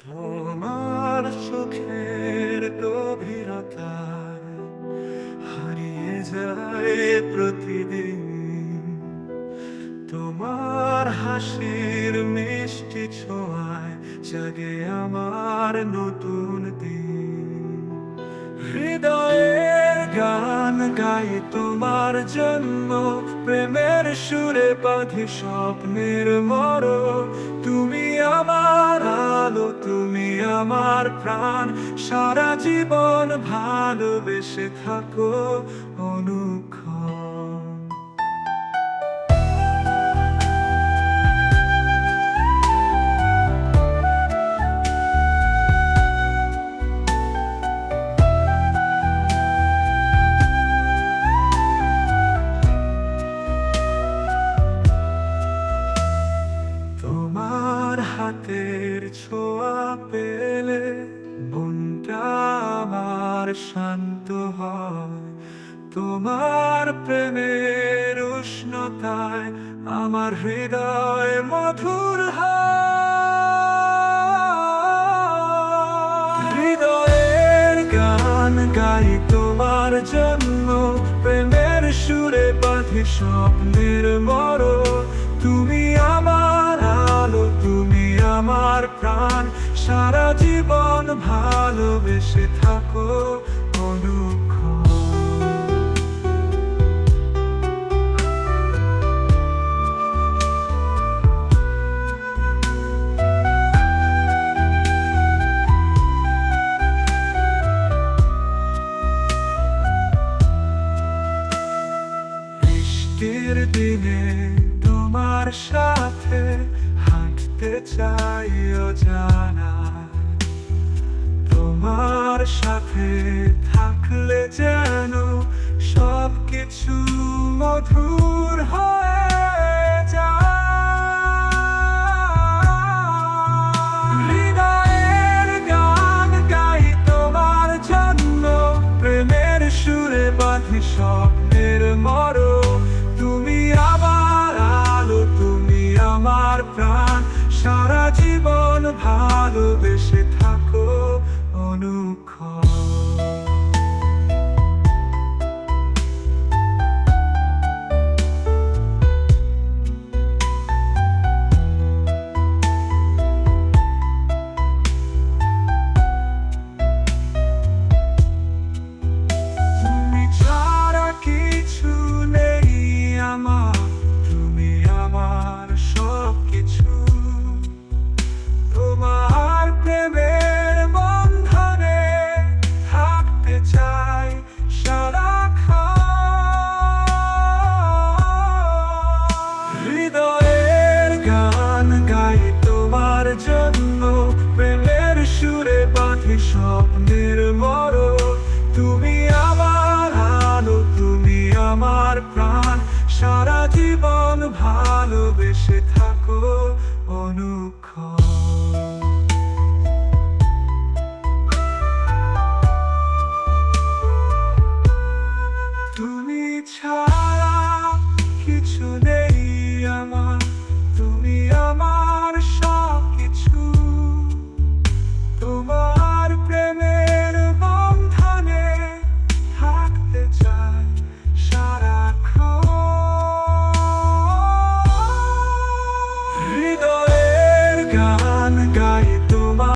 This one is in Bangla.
তোমার চোখের গভীরতায় হারিয়ে যায় প্রতিদিন। তোমার হাসির মিষ্টি ছোঁয়ায় জাগে আমার নতুন দিন। হৃদয়ের গান গাই তোমার জন্য, প্রেমের সুরে বাঁধি স্বপ্নের মরণ। তুমি আমার আলো, তুমি আমার প্রাণ, সারা জীবন ভালোবেসে থাকো অনুক্ষণ। তোমার হাতের ছোঁয়া পেলে মনটা আমার শান্ত হয়। তোমার প্রেমের উষ্ণতায় আমার হৃদয় মধুর হয়। হৃদয়ের গান গাই তোমার জন্য, প্রেমের সুরে বাঁধি স্বপ্নের মরণ। তুমি আমার আলো, তুমি আমার প্রাণ, সারা জীবন ভালোবেসে থাকো